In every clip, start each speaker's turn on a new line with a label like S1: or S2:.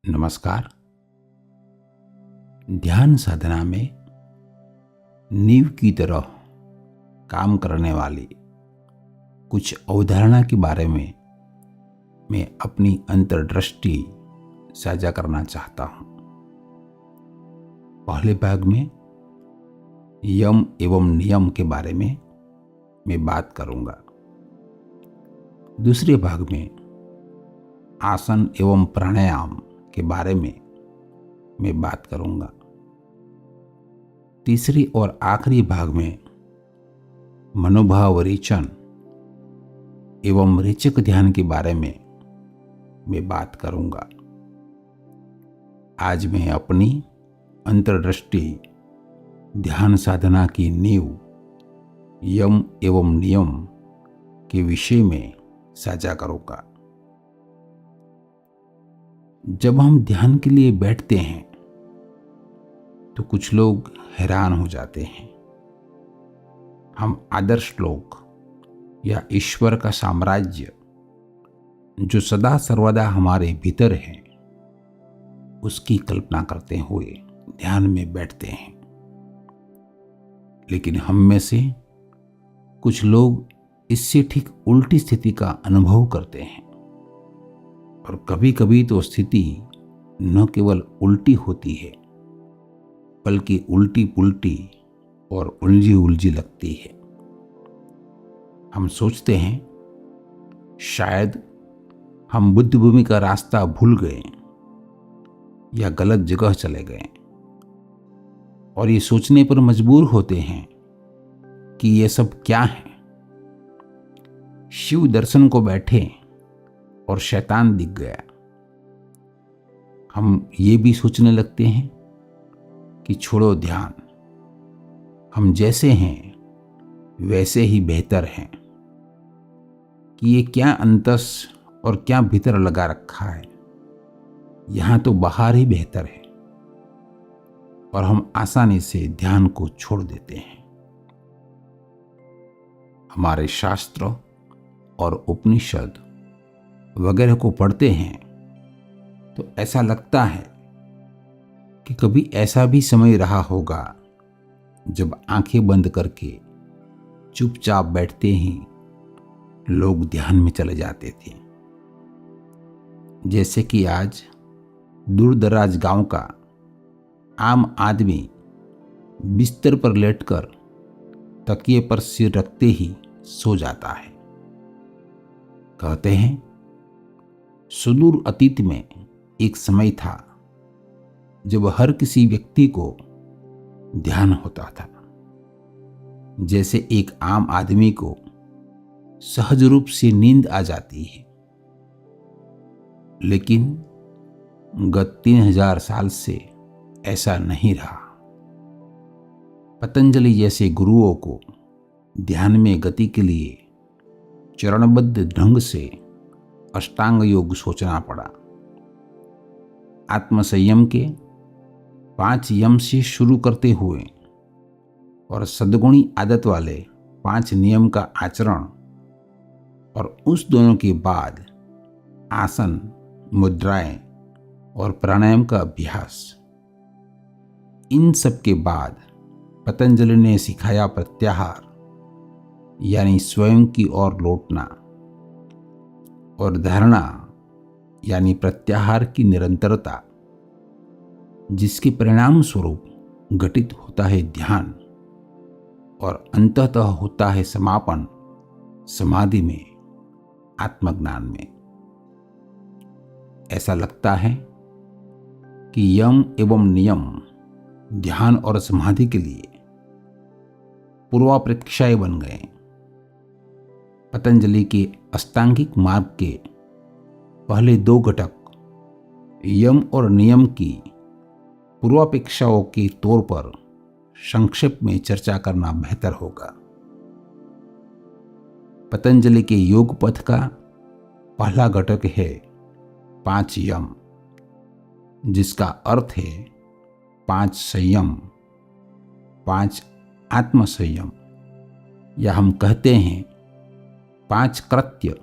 S1: नमस्कार। ध्यान साधना में नींव की तरह काम करने वाली कुछ अवधारणा के बारे में मैं अपनी अंतर्दृष्टि साझा करना चाहता हूँ। पहले भाग में यम एवं नियम के बारे में मैं बात करूँगा। दूसरे भाग में आसन एवं प्राणायाम के बारे में मैं बात करूंगा। तीसरी और आखिरी भाग में मनोभाव रेचन एवं रेचक ध्यान के बारे में मैं बात करूंगा। आज मैं अपनी अंतर्दृष्टि ध्यान साधना की नींव यम एवं नियम के विषय में साझा करूंगा। जब हम ध्यान के लिए बैठते हैं तो कुछ लोग हैरान हो जाते हैं। हम आदर्श लोग या ईश्वर का साम्राज्य जो सदा सर्वदा हमारे भीतर है उसकी कल्पना करते हुए ध्यान में बैठते हैं। लेकिन हम में से कुछ लोग इससे ठीक उल्टी स्थिति का अनुभव करते हैं। और कभी कभी तो स्थिति न केवल उल्टी होती है बल्कि उल्टी पुल्टी और उलझी उलझी लगती है। हम सोचते हैं शायद हम बुद्ध भूमि का रास्ता भूल गए या गलत जगह चले गए, और ये सोचने पर मजबूर होते हैं कि ये सब क्या है। शिव दर्शन को बैठे और शैतान दिख गया। हम ये भी सोचने लगते हैं कि छोड़ो ध्यान, हम जैसे हैं वैसे ही बेहतर हैं, कि ये क्या अंतस और क्या भीतर लगा रखा है, यहां तो बाहर ही बेहतर है। और हम आसानी से ध्यान को छोड़ देते हैं। हमारे शास्त्र और उपनिषद वगैरह को पढ़ते हैं तो ऐसा लगता है कि कभी ऐसा भी समय रहा होगा जब आंखें बंद करके चुपचाप बैठते ही लोग ध्यान में चले जाते थे। जैसे कि आज दूर दराज गांव का आम आदमी बिस्तर पर लेटकर तकिए पर सिर रखते ही सो जाता है। कहते हैं सुदूर अतीत में एक समय था जब हर किसी व्यक्ति को ध्यान होता था। जैसे एक आम आदमी को सहज रूप से नींद आ जाती है। लेकिन गत 3000 साल से ऐसा नहीं रहा। पतंजलि जैसे गुरुओं को ध्यान में गति के लिए चरणबद्ध ढंग से अष्टांग योग सोचना पड़ा। आत्मसंयम के 5 यम से शुरू करते हुए और सद्गुणी आदत वाले 5 नियम का आचरण, और उस दोनों के बाद आसन, मुद्राएं और प्राणायाम का अभ्यास। इन सब के बाद पतंजलि ने सिखाया प्रत्याहार, यानी स्वयं की ओर लौटना, और धारणा यानी प्रत्याहार की निरंतरता, जिसके परिणाम स्वरूप घटित होता है ध्यान और अंततः होता है समापन समाधि में, आत्मज्ञान में। ऐसा लगता है कि यम एवं नियम ध्यान और समाधि के लिए पूर्वापेक्षाएं बन गए। पतंजलि के अष्टांगिक मार्ग के पहले 2 घटक यम और नियम की पूर्वापेक्षाओं के तौर पर संक्षेप में चर्चा करना बेहतर होगा। पतंजलि के योग पथ का पहला घटक है 5 यम, जिसका अर्थ है 5 संयम, 5 आत्मसंयम, या हम कहते हैं 5 कृत्य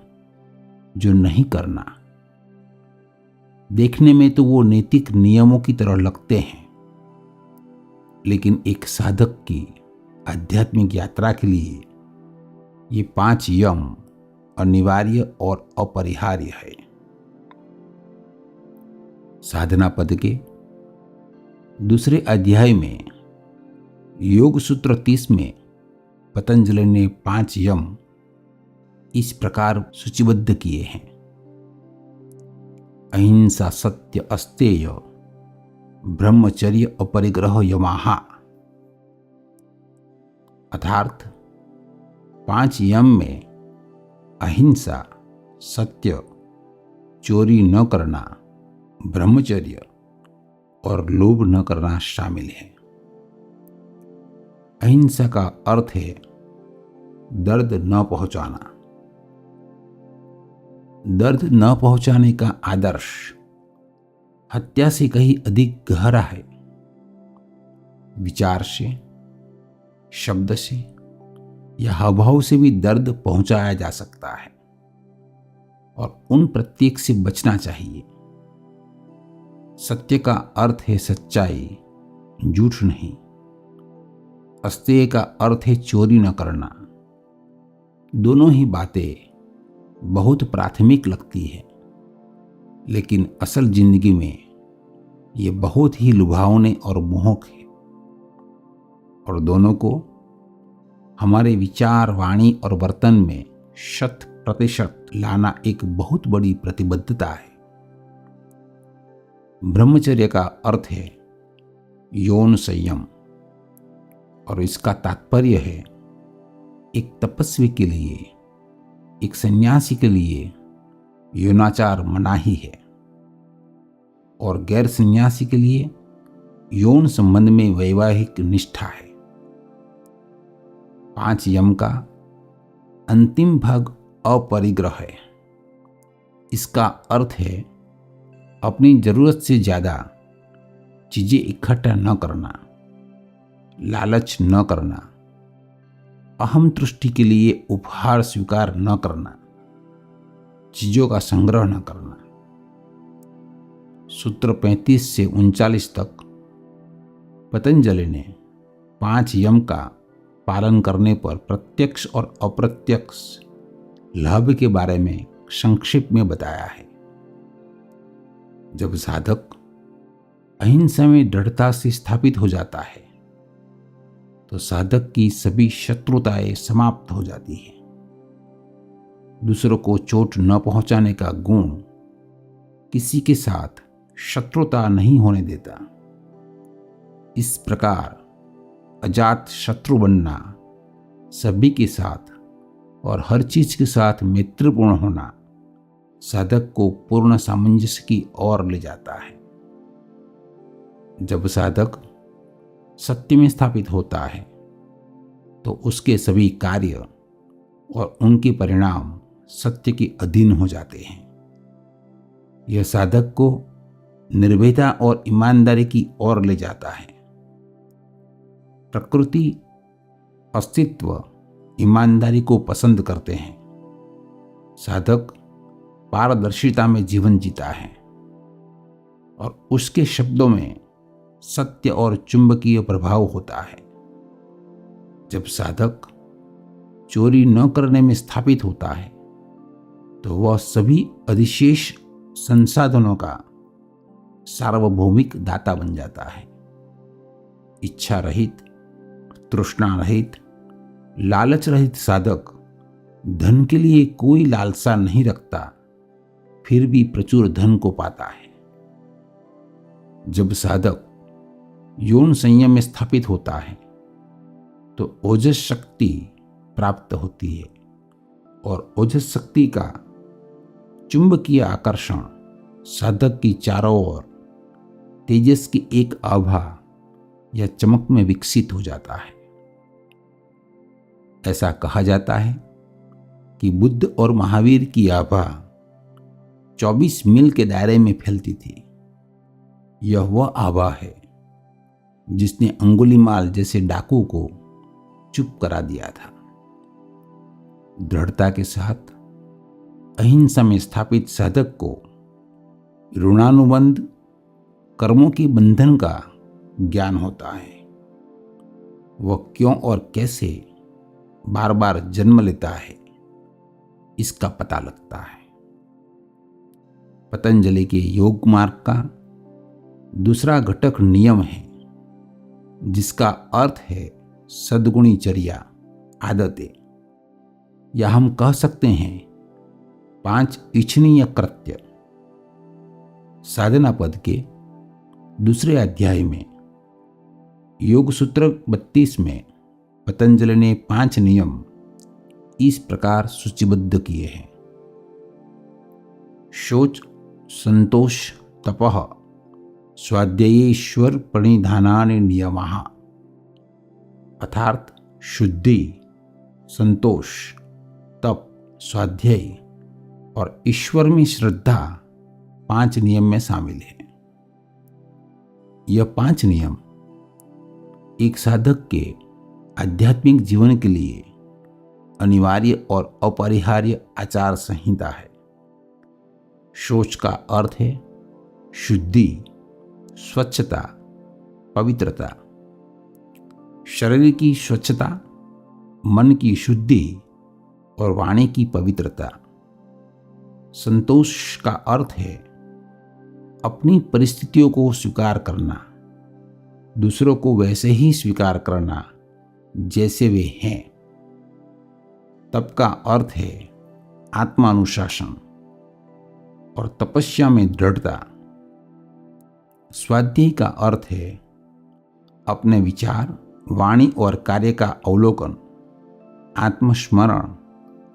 S1: जो नहीं करना। देखने में तो वो नैतिक नियमों की तरह लगते हैं, लेकिन एक साधक की आध्यात्मिक यात्रा के लिए ये 5 यम अनिवार्य और अपरिहार्य है। साधना पद के दूसरे अध्याय में योग सूत्र 30 में पतंजलि ने 5 यम इस प्रकार सूचीबद्ध किए हैं। अहिंसा, सत्य, अस्तेय, ब्रह्मचर्य, अपरिग्रह, यमाहा। अर्थात 5 यम में अहिंसा, सत्य, चोरी न करना, ब्रह्मचर्य और लोभ न करना शामिल है। अहिंसा का अर्थ है दर्द न पहुंचाना। दर्द न पहुंचाने का आदर्श हत्या से कहीं अधिक गहरा है। विचार से, शब्द से या हावभाव से भी दर्द पहुंचाया जा सकता है और उन प्रत्येक से बचना चाहिए। सत्य का अर्थ है सच्चाई, झूठ नहीं। अस्तेय का अर्थ है चोरी न करना। दोनों ही बातें बहुत प्राथमिक लगती है, लेकिन असल जिंदगी में ये बहुत ही लुभावने और मोहक है, और दोनों को हमारे विचार, वाणी और वर्तन में 100% लाना एक बहुत बड़ी प्रतिबद्धता है। ब्रह्मचर्य का अर्थ है यौन संयम, और इसका तात्पर्य है एक तपस्वी के लिए, एक सन्यासी के लिए यौनाचार मनाही है, और गैर सन्यासी के लिए यौन संबंध में वैवाहिक निष्ठा है। 5 यम का अंतिम भाग अपरिग्रह है। इसका अर्थ है अपनी जरूरत से ज्यादा चीजें इकट्ठा न करना, लालच न करना, अहम तुष्टि के लिए उपहार स्वीकार न करना, चीजों का संग्रह न करना। सूत्र 35 से 39 तक पतंजलि ने 5 यम का पालन करने पर प्रत्यक्ष और अप्रत्यक्ष लाभ के बारे में संक्षेप में बताया है। जब साधक अहिंसा में दृढ़ता से स्थापित हो जाता है तो साधक की सभी शत्रुताएं समाप्त हो जाती है। दूसरों को चोट न पहुंचाने का गुण किसी के साथ शत्रुता नहीं होने देता। इस प्रकार अजात शत्रु बनना, सभी के साथ और हर चीज के साथ मैत्रीपूर्ण होना साधक को पूर्ण सामंजस्य की ओर ले जाता है। जब साधक सत्य में स्थापित होता है तो उसके सभी कार्य और उनके परिणाम सत्य के अधीन हो जाते हैं। यह साधक को निर्भयता और ईमानदारी की ओर ले जाता है। प्रकृति, अस्तित्व ईमानदारी को पसंद करते हैं। साधक पारदर्शिता में जीवन जीता है और उसके शब्दों में सत्य और चुंबकीय प्रभाव होता है। जब साधक चोरी न करने में स्थापित होता है तो वह सभी अधिशेष संसाधनों का सार्वभौमिक दाता बन जाता है। इच्छा रहित, तृष्णा रहित, लालच रहित साधक धन के लिए कोई लालसा नहीं रखता, फिर भी प्रचुर धन को पाता है। जब साधक यौन संयम में स्थापित होता है तो ओजस शक्ति प्राप्त होती है और ओजस शक्ति का चुंबकीय आकर्षण साधक की चारों ओर तेजस की एक आभा या चमक में विकसित हो जाता है। ऐसा कहा जाता है कि बुद्ध और महावीर की आभा 24 मील के दायरे में फैलती थी। यह वह आभा है जिसने अंगुलीमाल जैसे डाकू को चुप करा दिया था। दृढ़ता के साथ अहिंसा में स्थापित साधक को ऋणानुबंध कर्मों के बंधन का ज्ञान होता है। वह क्यों और कैसे बार बार जन्म लेता है, इसका पता लगता है। पतंजलि के योग मार्ग का दूसरा घटक नियम है, जिसका अर्थ है सद्गुणी चर्या, आदतें, या हम कह सकते हैं 5 इच्छनीय कृत्य। साधना पद के दूसरे अध्याय में योग सूत्र 32 में पतंजलि ने 5 नियम इस प्रकार सूचीबद्ध किए हैं। शौच, संतोष, तपः, स्वाध्यायेश्वर प्रणिधानानि नियमाः, अर्थात शुद्धि, संतोष, तप, स्वाध्याय और ईश्वर में श्रद्धा 5 नियम में शामिल है। यह 5 नियम एक साधक के आध्यात्मिक जीवन के लिए अनिवार्य और अपरिहार्य आचार संहिता है। शौच का अर्थ है शुद्धि, स्वच्छता, पवित्रता। शरीर की स्वच्छता, मन की शुद्धि और वाणी की पवित्रता। संतोष का अर्थ है अपनी परिस्थितियों को स्वीकार करना, दूसरों को वैसे ही स्वीकार करना जैसे वे हैं। तप का अर्थ है आत्मानुशासन और तपस्या में दृढ़ता। स्वाध्याय का अर्थ है अपने विचार, वाणी और कार्य का अवलोकन, आत्मस्मरण,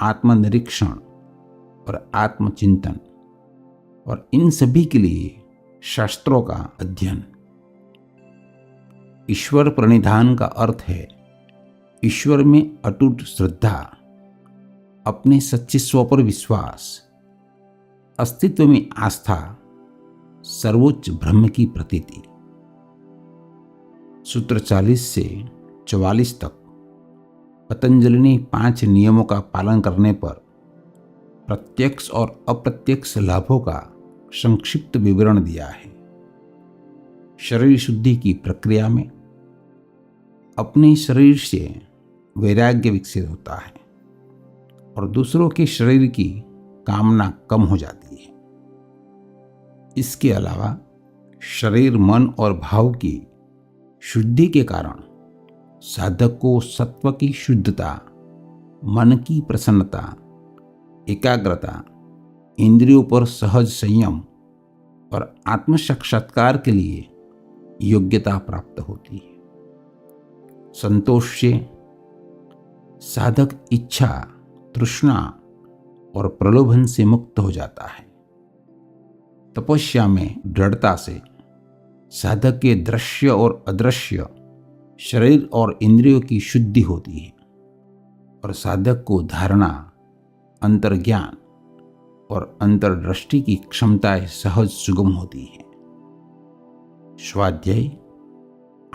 S1: आत्मनिरीक्षण और आत्मचिंतन, और इन सभी के लिए शास्त्रों का अध्ययन। ईश्वर प्रणिधान का अर्थ है ईश्वर में अटूट श्रद्धा, अपने सच्चे स्व पर विश्वास, अस्तित्व में आस्था, सर्वोच्च ब्रह्म की प्रतीति। सूत्र 40 से 44 तक पतंजलि ने 5 नियमों का पालन करने पर प्रत्यक्ष और अप्रत्यक्ष लाभों का संक्षिप्त विवरण दिया है। शरीर शुद्धि की प्रक्रिया में अपने शरीर से वैराग्य विकसित होता है और दूसरों के शरीर की कामना कम हो जाती है। इसके अलावा शरीर, मन और भाव की शुद्धि के कारण साधक को सत्व की शुद्धता, मन की प्रसन्नता, एकाग्रता, इंद्रियों पर सहज संयम और आत्म साक्षात्कार के लिए योग्यता प्राप्त होती है। संतोष से साधक इच्छा, तृष्णा और प्रलोभन से मुक्त हो जाता है। तपस्या में दृढ़ता से साधक के दृश्य और अदृश्य, शरीर और इंद्रियों की शुद्धि होती है और साधक को धारणा, अंतर्ज्ञान और अंतर्दृष्टि की क्षमताएं सहज सुगम होती है। स्वाध्याय,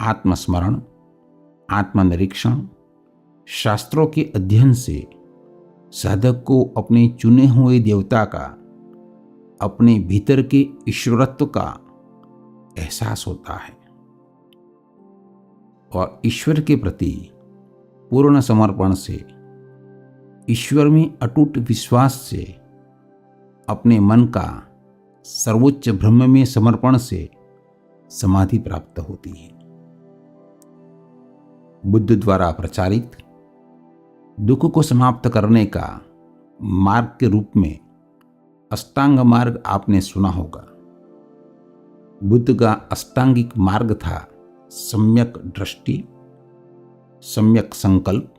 S1: आत्मस्मरण, आत्मनिरीक्षण, शास्त्रों के अध्ययन से साधक को अपने चुने हुए देवता का, अपने भीतर के ईश्वरत्व का एहसास होता है और ईश्वर के प्रति पूर्ण समर्पण से, ईश्वर में अटूट विश्वास से, अपने मन का सर्वोच्च ब्रह्म में समर्पण से समाधि प्राप्त होती है। बुद्ध द्वारा प्रचारित दुख को समाप्त करने का मार्ग के रूप में अष्टांग मार्ग आपने सुना होगा। बुद्ध का अष्टांगिक मार्ग था सम्यक दृष्टि, सम्यक संकल्प,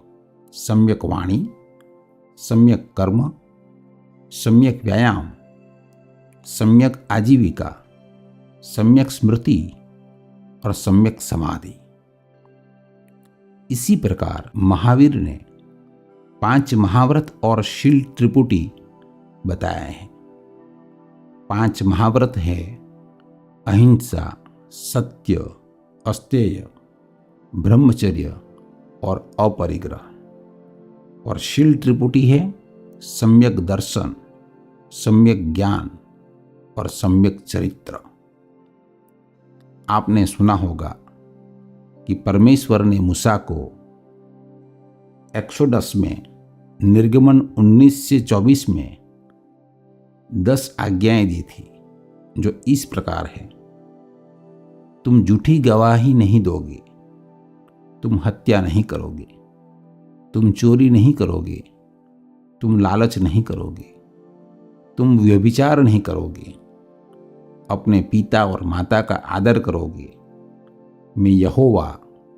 S1: सम्यक वाणी, सम्यक कर्म, सम्यक व्यायाम, सम्यक आजीविका, सम्यक स्मृति और सम्यक समाधि। इसी प्रकार महावीर ने 5 महाव्रत और शील त्रिपुटी बताए हैं। 5 महाव्रत है अहिंसा, सत्य, अस्तेय, ब्रह्मचर्य और अपरिग्रह, और शील त्रिपुटी है सम्यक दर्शन, सम्यक ज्ञान, और सम्यक चरित्र। आपने सुना होगा कि परमेश्वर ने मूसा को एक्सोडस में निर्गमन 19 से 24 में 10 आज्ञाएं दी थी, जो इस प्रकार है: तुम झूठी गवाही नहीं दोगे, तुम हत्या नहीं करोगे, तुम चोरी नहीं करोगे, तुम लालच नहीं करोगे, तुम व्यभिचार नहीं करोगे, अपने पिता और माता का आदर करोगे, मैं यहोवा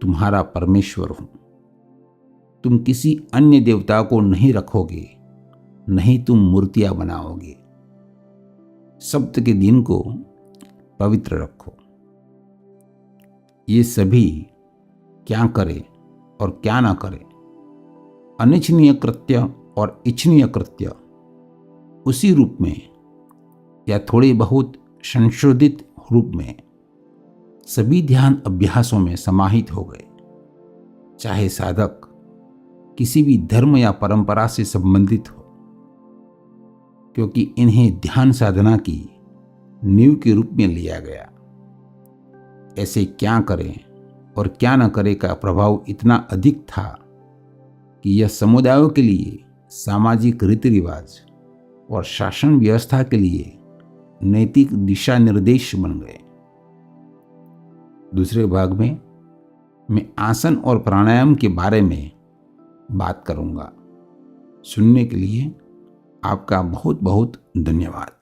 S1: तुम्हारा परमेश्वर हूं। तुम किसी अन्य देवता को नहीं रखोगे, नहीं तुम मूर्तियां बनाओगे। सप्त के दिन को पवित्र रखो। ये सभी क्या करे और क्या ना करे, अनिच्छनीय कृत्य और इच्छनीय कृत्य उसी रूप में या थोड़े बहुत संशोधित रूप में सभी ध्यान अभ्यासों में समाहित हो गए, चाहे साधक किसी भी धर्म या परंपरा से संबंधित हो, क्योंकि इन्हें ध्यान साधना की नींव के रूप में लिया गया। ऐसे क्या करें और क्या न करें का प्रभाव इतना अधिक था कि यह समुदायों के लिए सामाजिक रीति रिवाज और शासन व्यवस्था के लिए नैतिक दिशा निर्देश बन गए। दूसरे भाग में मैं आसन और प्राणायाम के बारे में बात करूंगा। सुनने के लिए आपका बहुत बहुत धन्यवाद।